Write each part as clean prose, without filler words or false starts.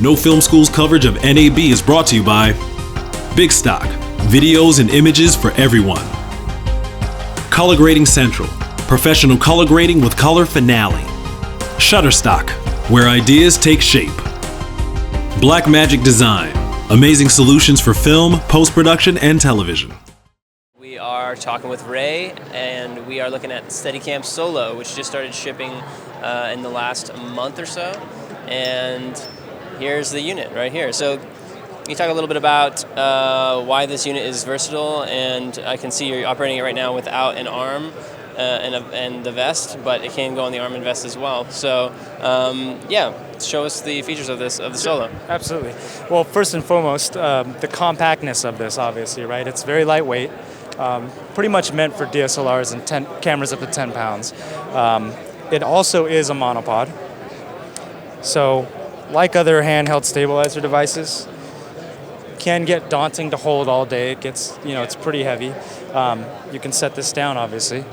No Film School's coverage of NAB is brought to you by Big Stock, videos and images for everyone. Color Grading Central, professional color grading with Color Finale. Shutterstock, where ideas take shape. Blackmagic Design, amazing solutions for film, post-production, and television. We are talking with Ray, and we are looking at Steadicam Solo, which just started shipping in the last month or so. And here's the unit right here. So can you talk a little bit about why this unit is versatile? And I can see you're operating it right now without an arm and the vest, but it can go on the arm and vest as well. So yeah, show us the features of the Solo. Absolutely. Well, first and foremost, the compactness of this, obviously, right? It's very lightweight, pretty much meant for DSLRs and cameras up to 10 pounds. It also is a monopod. So, like other handheld stabilizer devices, can get daunting to hold all day. It gets, it's pretty heavy. You can set this down, obviously,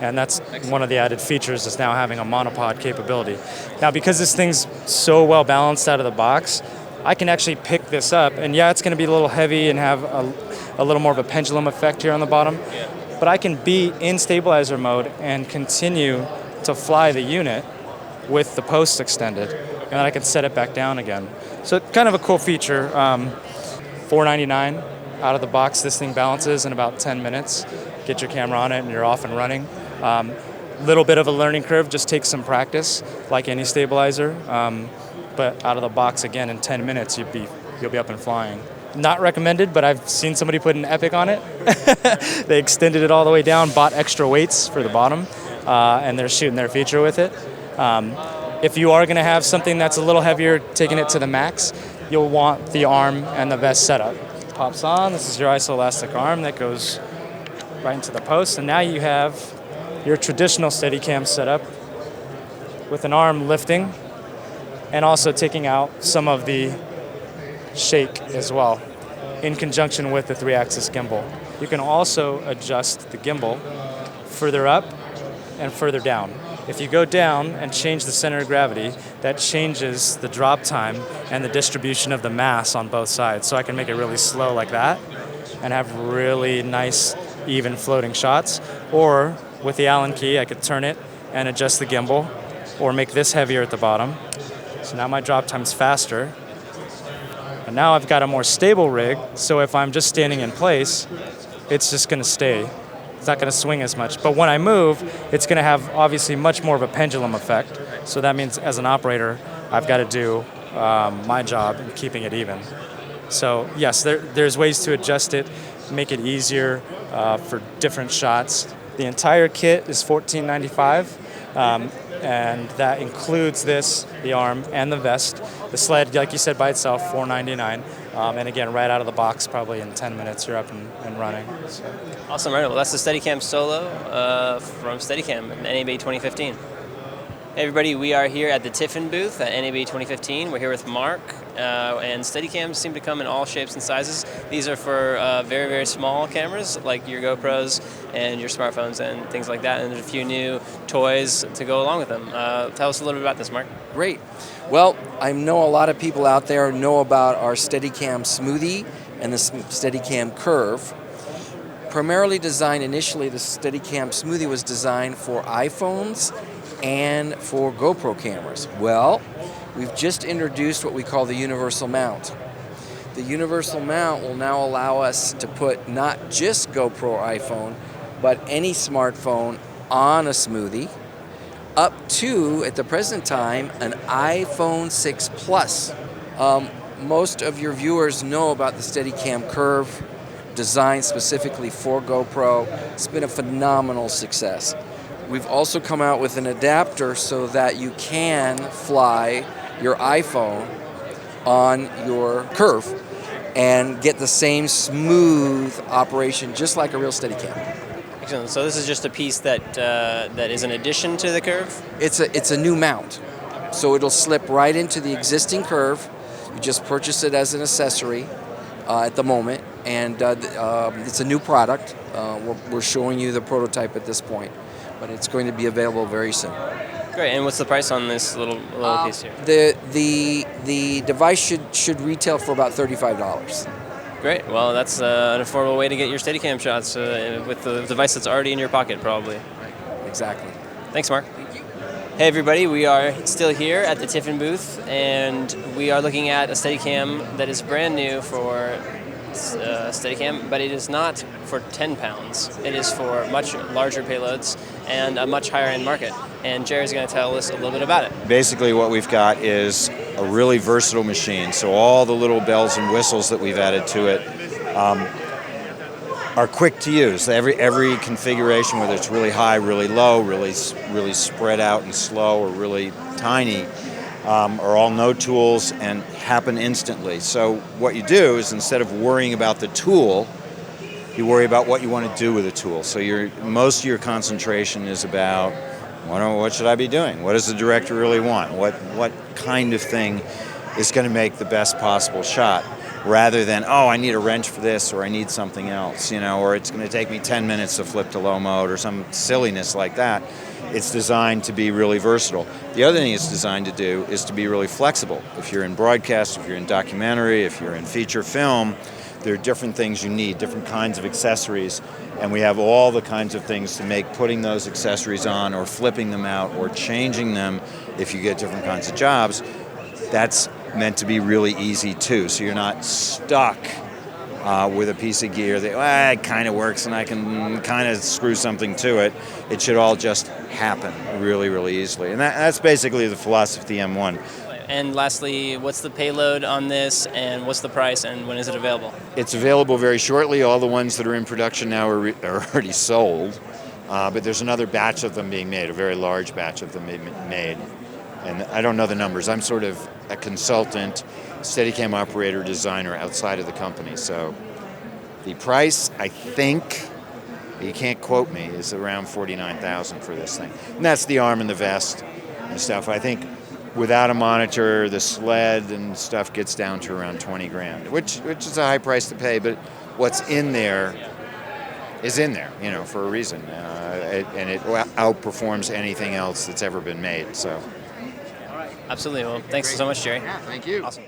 and that's one of the added features is now having a monopod capability. Now, because this thing's so well balanced out of the box, I can actually pick this up, and yeah, it's going to be a little heavy and have a little more of a pendulum effect here on the bottom, but I can be in stabilizer mode and continue to fly the unit with the post extended, and then I can set it back down again. So kind of a cool feature. $4.99 out of the box. This thing balances in about 10 minutes. Get your camera on it and you're off and running. Little bit of a learning curve, just takes some practice like any stabilizer. But out of the box again in 10 minutes you'll be up and flying. Not recommended, but I've seen somebody put an Epic on it. They extended it all the way down, bought extra weights for the bottom, and they're shooting their feature with it. If you are going to have something that's a little heavier, taking it to the max, you'll want the arm and the vest setup. Pops on, this is your isoelastic arm that goes right into the post, and now you have your traditional Steadicam setup with an arm lifting and also taking out some of the shake as well in conjunction with the 3-axis gimbal. You can also adjust the gimbal further up and further down. If you go down and change the center of gravity, that changes the drop time and the distribution of the mass on both sides. So I can make it really slow like that and have really nice, even floating shots. Or with the Allen key, I could turn it and adjust the gimbal or make this heavier at the bottom. So now my drop time's faster. And now I've got a more stable rig, so if I'm just standing in place, it's just gonna stay. It's not going to swing as much. But when I move, it's going to have obviously much more of a pendulum effect. So that means as an operator, I've got to do my job in keeping it even. So yes, there's ways to adjust it, make it easier for different shots. The entire kit is $14.95, and that includes this, the arm, and the vest. The sled, like you said, by itself, $4.99. And again, right out of the box, probably in 10 minutes, you're up and running. So. Awesome, right? Well, that's the Steadicam Solo from Steadicam at NAB 2015. Hey everybody, we are here at the Tiffin booth at NAB 2015. We're here with Mark, and Steadicams seem to come in all shapes and sizes. These are for very, very small cameras, like your GoPros and your smartphones and things like that, and there's a few new toys to go along with them. Tell us a little bit about this, Mark. Great. Well, I know a lot of people out there know about our Steadicam Smoothie and the Steadicam Curve. Primarily designed initially, the Steadicam Smoothie was designed for iPhones and for GoPro cameras. Well, we've just introduced what we call the universal mount. The universal mount will now allow us to put not just GoPro or iPhone, but any smartphone on a Smoothie, up to, at the present time, an iPhone 6 Plus. Most of your viewers know about the Steadicam Curve, designed specifically for GoPro. It's been a phenomenal success. We've also come out with an adapter so that you can fly your iPhone on your Curve and get the same smooth operation just like a real Steadicam. Excellent. So this is just a piece that is an addition to the Curve? It's a new mount. So it'll slip right into the existing Curve. You just purchase it as an accessory at the moment, and it's a new product. We're showing you the prototype at this point, but it's going to be available very soon. Great. And what's the price on this little piece here? The device should retail for about $35. Great. Well, that's an affordable way to get your Steadicam shots with the device that's already in your pocket, probably. Right. Exactly. Thanks, Mark. Hey everybody, we are still here at the Tiffin booth, and we are looking at a Steadicam that is brand new for Steadicam, but it is not for 10 pounds. It is for much larger payloads and a much higher end market. And Jerry's going to tell us a little bit about it. Basically what we've got is a really versatile machine, so all the little bells and whistles that we've added to it are quick to use. Every configuration, whether it's really high, really low, really spread out and slow, or really tiny, are all no tools and happen instantly. So what you do is, instead of worrying about the tool, you worry about what you want to do with the tool. So most of your concentration is about, what should I be doing? What does the director really want? What kind of thing is going to make the best possible shot? Rather than, oh, I need a wrench for this, or I need something else, or it's going to take me 10 minutes to flip to low mode, or some silliness like that. It's designed to be really versatile. The other thing it's designed to do is to be really flexible. If you're in broadcast, if you're in documentary, if you're in feature film, there are different things you need, different kinds of accessories, and we have all the kinds of things to make putting those accessories on, or flipping them out, or changing them if you get different kinds of jobs. That's meant to be really easy too, so you're not stuck with a piece of gear that it kind of works and I can kind of screw something to it. It should all just happen really, really easily, and that's basically the philosophy of the M1. And lastly, what's the payload on this, and what's the price, and when is it available? It's available very shortly. All the ones that are in production now are already sold, but there's another batch of them being made, a very large batch of them made. And I don't know the numbers. I'm sort of a consultant, Steadicam operator, designer outside of the company. So the price, I think, you can't quote me, is around $49,000 for this thing. And that's the arm and the vest and stuff. I think without a monitor, the sled and stuff gets down to around 20 grand, which is a high price to pay, but what's in there is in there, for a reason. And it outperforms anything else that's ever been made. So. Absolutely. Well, thanks so much, Jerry. Yeah, thank you. Awesome.